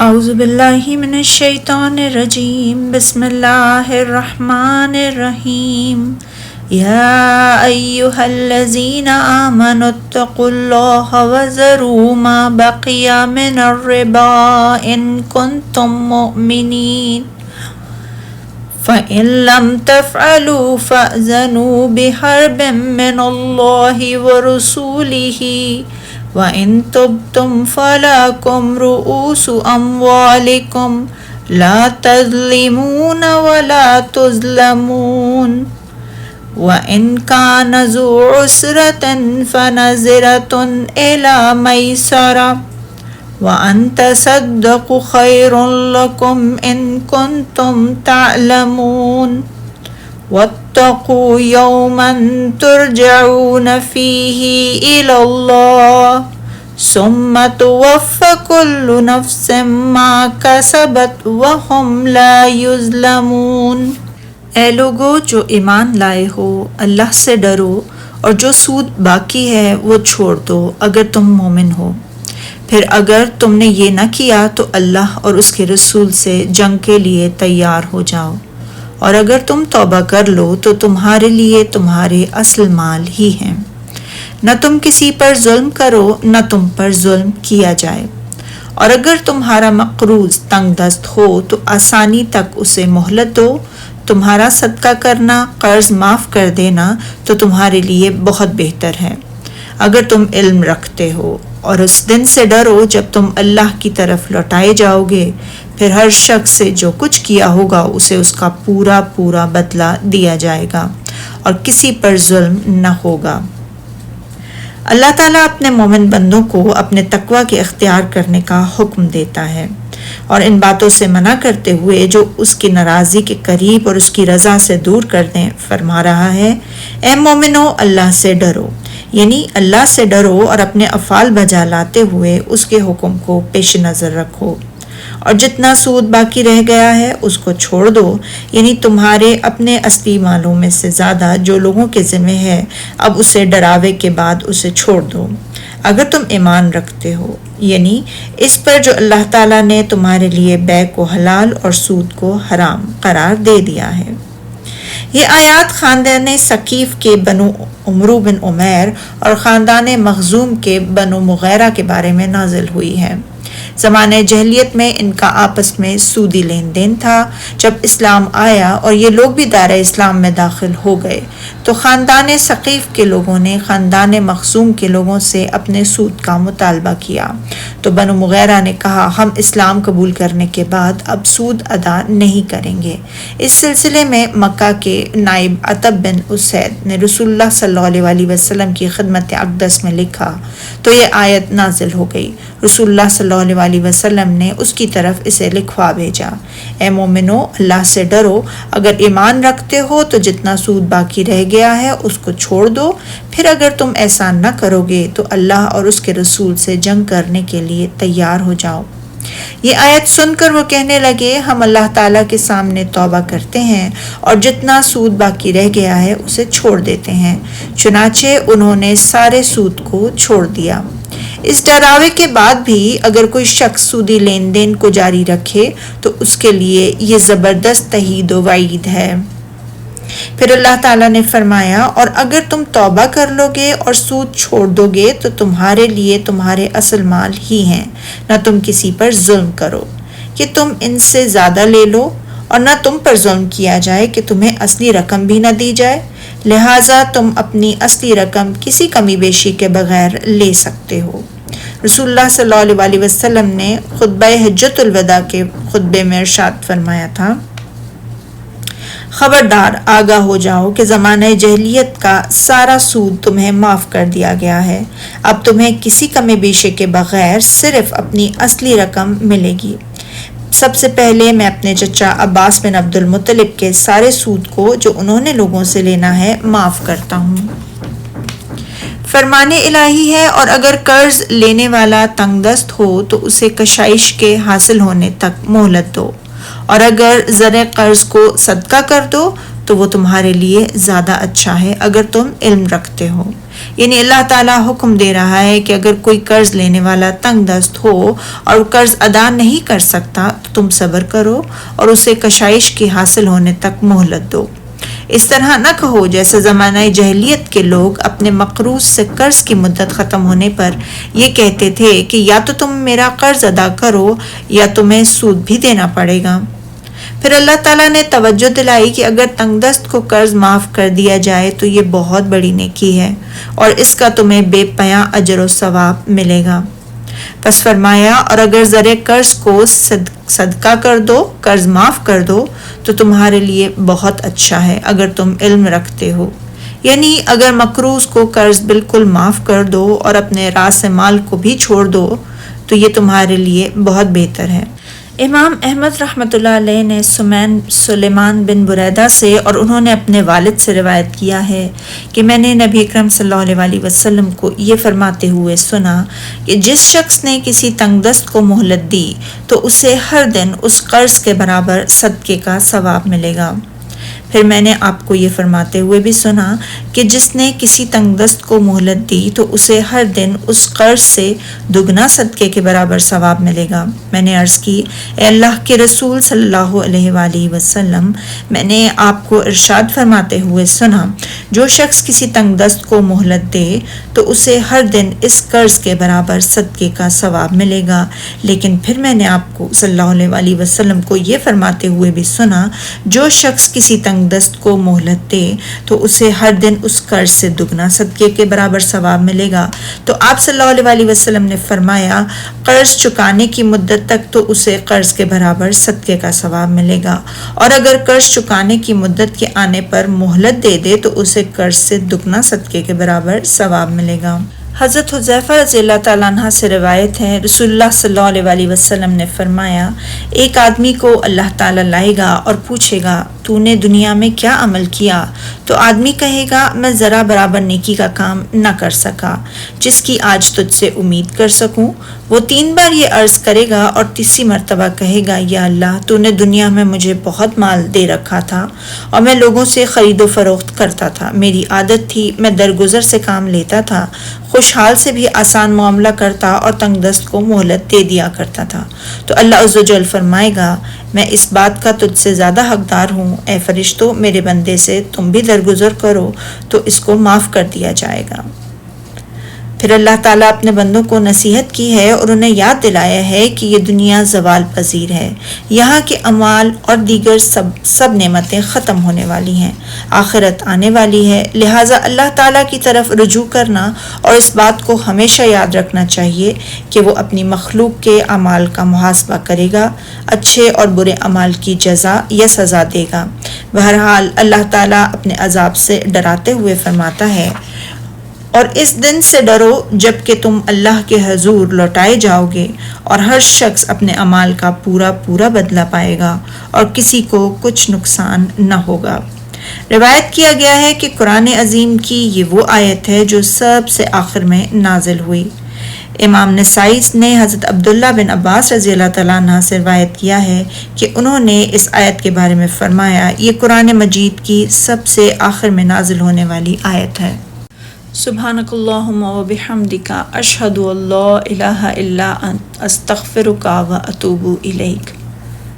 اعوذ باللہ من الشیطان الرجیم بسم اللہ الرحمن الرحیم یا ایہا الذین آمنوا اتقوا اللہ وذروا ما بقی من الربا ان کنتم مؤمنین فَإِن لَّمْ تَفْعَلُوا فَأْذَنُوا بِحَرْبٍ مِّنَ اللَّهِ وَرَسُولِهِ وَإِن تُبْتُمْ فَلَكُمْ رُءُوسُ أَمْوَالِكُمْ لَا تَظْلِمُونَ وَلَا تُظْلَمُونَ وَإِن كَانَ ذُو عُسْرَةٍ فَنَظِرَةٌ إِلَىٰ مَيْسَرَةٍ وَأَن تَصَدَّقُوا خَيْرٌ لَّكُمْ إِن كُنتُمْ تَعْلَمُونَ وَاتَّقُوا يَوْمًا تُرْجَعُونَ فِيهِ إِلَى اللَّهِ ثُمَّ تُوَفَّى كُلُّ نَفْسٍ مَّا كَسَبَتْ وَهُمْ لَا يُظْلَمُونَ۔ اے لوگو جو ایمان لائے ہو، اللہ سے ڈرو اور جو سود باقی ہے وہ چھوڑ دو اگر تم مومن ہو۔ پھر اگر تم نے یہ نہ کیا تو اللہ اور اس کے رسول سے جنگ کے لیے تیار ہو جاؤ، اور اگر تم توبہ کر لو تو تمہارے لیے تمہارے اصل مال ہی ہیں۔ نہ تم کسی پر ظلم کرو نہ تم پر ظلم کیا جائے، اور اگر تمہارا مقروض تنگ دست ہو تو آسانی تک اسے مہلت دو۔ تمہارا صدقہ کرنا، قرض معاف کر دینا تو تمہارے لیے بہت بہتر ہے اگر تم علم رکھتے ہو، اور اس دن سے ڈرو جب تم اللہ کی طرف لوٹائے جاؤ گے، پھر ہر شخص سے جو کچھ کیا ہوگا اسے اس کا پورا پورا بدلہ دیا جائے گا، اور کسی پر ظلم نہ ہوگا۔ اللہ تعالیٰ اپنے مومن بندوں کو اپنے تقوی کے اختیار کرنے کا حکم دیتا ہے، اور ان باتوں سے منع کرتے ہوئے جو اس کی ناراضی کے قریب اور اس کی رضا سے دور کر دیں فرما رہا ہے، اے مومنو اللہ سے ڈرو، یعنی اللہ سے ڈرو اور اپنے افعال بجا لاتے ہوئے اس کے حکم کو پیش نظر رکھو، اور جتنا سود باقی رہ گیا ہے اس کو چھوڑ دو، یعنی تمہارے اپنے اصلی مالوں میں سے زیادہ جو لوگوں کے ذمہ ہے اب اسے ڈراوے کے بعد اسے چھوڑ دو اگر تم ایمان رکھتے ہو، یعنی اس پر جو اللہ تعالیٰ نے تمہارے لیے بیع کو حلال اور سود کو حرام قرار دے دیا ہے۔ یہ آیات خاندان ثقیف کے بنو عمرو بن عمیر اور خاندان مخزوم کے بنو مغیرہ کے بارے میں نازل ہوئی ہے۔ زمانہ جہلیت میں ان کا آپس میں سودی لین دین تھا۔ جب اسلام آیا اور یہ لوگ بھی دائرہ اسلام میں داخل ہو گئے تو خاندان ثقیف کے لوگوں نے خاندان مخزوم کے لوگوں سے اپنے سود کا مطالبہ کیا، تو بنو مغیرہ نے کہا ہم اسلام قبول کرنے کے بعد اب سود ادا نہیں کریں گے۔ اس سلسلے میں مکہ کے نائب عتب بن اسید نے رسول اللہ صلی اللہ علیہ وسلم کی خدمت اقدس میں لکھا تو یہ آیت نازل ہو گئی۔ رسول اللہ صلی اللہ علیہ وسلم نے اس کی طرف اسے لکھوا بھیجا، اے مومنو اللہ سے ڈرو، اگر ایمان رکھتے ہو تو جتنا سود باقی رہ گیا ہے اس کو چھوڑ دو، پھر اگر تم ایسا نہ کرو گے تو اللہ اور اس کے رسول سے جنگ کرنے کے لیے تیار ہو جاؤ۔ یہ آیت سن کر وہ کہنے لگے ہم اللہ تعالیٰ کے سامنے توبہ کرتے ہیں اور جتنا سود باقی رہ گیا ہے اسے چھوڑ دیتے ہیں۔ چنانچہ انہوں نے سارے سود کو چھوڑ دیا۔ اس ڈراوے کے بعد بھی اگر کوئی شخص سودی لین دین کو جاری رکھے تو اس کے لیے یہ زبردست تہدید و وعید ہے۔ پھر اللہ تعالیٰ نے فرمایا اور اگر تم توبہ کر لو گے اور سود چھوڑ دو گے تو تمہارے لیے تمہارے اصل مال ہی ہیں، نہ تم کسی پر ظلم کرو کہ تم ان سے زیادہ لے لو، اور نہ تم پر ظلم کیا جائے کہ تمہیں اصلی رقم بھی نہ دی جائے، لہٰذا تم اپنی اصلی رقم کسی کمی بیشی کے بغیر لے سکتے ہو۔ رسول اللہ صلی اللہ علیہ وسلم نے خطبہ حجۃ الوداع کے خطبے میں ارشاد فرمایا تھا، خبردار آگاہ ہو جاؤ کہ زمانہ جہلیت کا سارا سود تمہیں معاف کر دیا گیا ہے، اب تمہیں کسی کمی بیشی کے بغیر صرف اپنی اصلی رقم ملے گی۔ سب سے پہلے میں اپنے چچا عباس بن عبد المطلب کے سارے سود کو جو انہوں نے لوگوں سے لینا ہے معاف کرتا ہوں۔ فرمان الہی ہے، اور اگر قرض لینے والا تنگ دست ہو تو اسے کشائش کے حاصل ہونے تک مہلت دو، اور اگر زر قرض کو صدقہ کر دو تو وہ تمہارے لیے زیادہ اچھا ہے اگر تم علم رکھتے ہو۔ یعنی اللہ تعالیٰ حکم دے رہا ہے کہ اگر کوئی قرض لینے والا تنگ دست ہو اور قرض ادا نہیں کر سکتا تو تم صبر کرو اور اسے کشائش کی حاصل ہونے تک مہلت دو۔ اس طرح نہ کہو جیسے زمانہ جاہلیت کے لوگ اپنے مقروض سے قرض کی مدت ختم ہونے پر یہ کہتے تھے کہ یا تو تم میرا قرض ادا کرو یا تمہیں سود بھی دینا پڑے گا۔ پھر اللہ تعالیٰ نے توجہ دلائی کہ اگر تنگ دست کو قرض معاف کر دیا جائے تو یہ بہت بڑی نیکی ہے اور اس کا تمہیں بے پناہ اجر و ثواب ملے گا۔ پس فرمایا اور اگر زر قرض کو صدقہ کر دو، قرض معاف کر دو تو تمہارے لیے بہت اچھا ہے اگر تم علم رکھتے ہو۔ یعنی اگر مقروض کو قرض بالکل معاف کر دو اور اپنے راس مال کو بھی چھوڑ دو تو یہ تمہارے لیے بہت بہتر ہے۔ امام احمد رحمۃ اللہ علیہ نے سلیمان بن بریدہ سے اور انہوں نے اپنے والد سے روایت کیا ہے کہ میں نے نبی اکرم صلی اللہ علیہ وسلم کو یہ فرماتے ہوئے سنا کہ جس شخص نے کسی تنگ دست کو مہلت دی تو اسے ہر دن اس قرض کے برابر صدقے کا ثواب ملے گا۔ پھر میں نے آپ کو یہ فرماتے ہوئے بھی سنا کہ جس نے کسی تنگ دست کو مہلت دی تو اسے ہر دن اس قرض سے دگنا صدقے کے برابر ثواب ملے گا۔ میں نے عرض کی اے اللہ کے رسول صلی اللہ علیہ وآلہ وسلم، میں نے آپ کو ارشاد فرماتے ہوئے سنا جو شخص کسی تنگ دست کو مہلت دے تو اسے ہر دن اس قرض کے برابر صدقے کا ثواب ملے گا، لیکن پھر میں نے آپ کو صلی اللہ علیہ وآلہ وسلم کو یہ فرماتے ہوئے بھی سنا جو شخص کسی تنگ دست کو مہلت دے تو اسے ہر دن اس قرض سے دگنا صدقے کے برابر ثواب ملے گا۔ تو آپ صلی اللہ علیہ وآلہ وسلم نے فرمایا قرض چکانے کی مدت تک تو اسے قرض کے برابر صدقے کا ثواب ملے گا، اور اگر قرض چکانے کی مدت کے آنے پر مہلت دے دے تو اسے قرض سے دگنا صدقے کے برابر ثواب ملے گا۔ حضرت حذیفہ رضی اللہ تعالیٰ عنہ سے روایت ہے رسول اللہ صلی اللہ علیہ وآلہ وسلم نے فرمایا ایک آدمی کو اللہ تعالیٰ لائے گا اور پوچھے گا تو نے دنیا میں کیا عمل کیا؟ تو آدمی کہے گا میں ذرا برابر نیکی کا کام نہ کر سکا جس کی آج تجھ سے امید کر سکوں۔ وہ 3 بار یہ عرض کرے گا اور تیسری مرتبہ کہے گا یا اللہ تو نے دنیا میں مجھے بہت مال دے رکھا تھا اور میں لوگوں سے خرید و فروخت کرتا تھا، میری عادت تھی میں درگزر سے کام لیتا تھا، خوشحال سے بھی آسان معاملہ کرتا اور تنگ دست کو مہلت دے دیا کرتا تھا۔ تو اللہ عز و جل فرمائے گا میں اس بات کا تجھ سے زیادہ حقدار ہوں، اے فرشتوں میرے بندے سے تم بھی درگزر کرو تو اس کو معاف کر دیا جائے گا۔ پھر اللہ تعالیٰ اپنے بندوں کو نصیحت کی ہے اور انہیں یاد دلایا ہے کہ یہ دنیا زوال پذیر ہے، یہاں کے اموال اور دیگر سب نعمتیں ختم ہونے والی ہیں، آخرت آنے والی ہے، لہٰذا اللہ تعالیٰ کی طرف رجوع کرنا اور اس بات کو ہمیشہ یاد رکھنا چاہیے کہ وہ اپنی مخلوق کے اعمال کا محاسبہ کرے گا، اچھے اور برے اعمال کی جزا یا سزا دے گا۔ بہرحال اللہ تعالیٰ اپنے عذاب سے ڈراتے ہوئے فرماتا ہے اور اس دن سے ڈرو جب کہ تم اللہ کے حضور لوٹائے جاؤ گے اور ہر شخص اپنے اعمال کا پورا بدلہ پائے گا اور کسی کو کچھ نقصان نہ ہوگا۔ روایت کیا گیا ہے کہ قرآن عظیم کی یہ وہ آیت ہے جو سب سے آخر میں نازل ہوئی۔ امام نسائی نے حضرت عبداللہ بن عباس رضی اللہ تعالیٰ عنہ سے روایت کیا ہے کہ انہوں نے اس آیت کے بارے میں فرمایا یہ قرآن مجید کی سب سے آخر میں نازل ہونے والی آیت ہے۔ سبحانک اللہم و بحمدک اشہد ان لا الہ الا انت استغفرک و اتوب الیک۔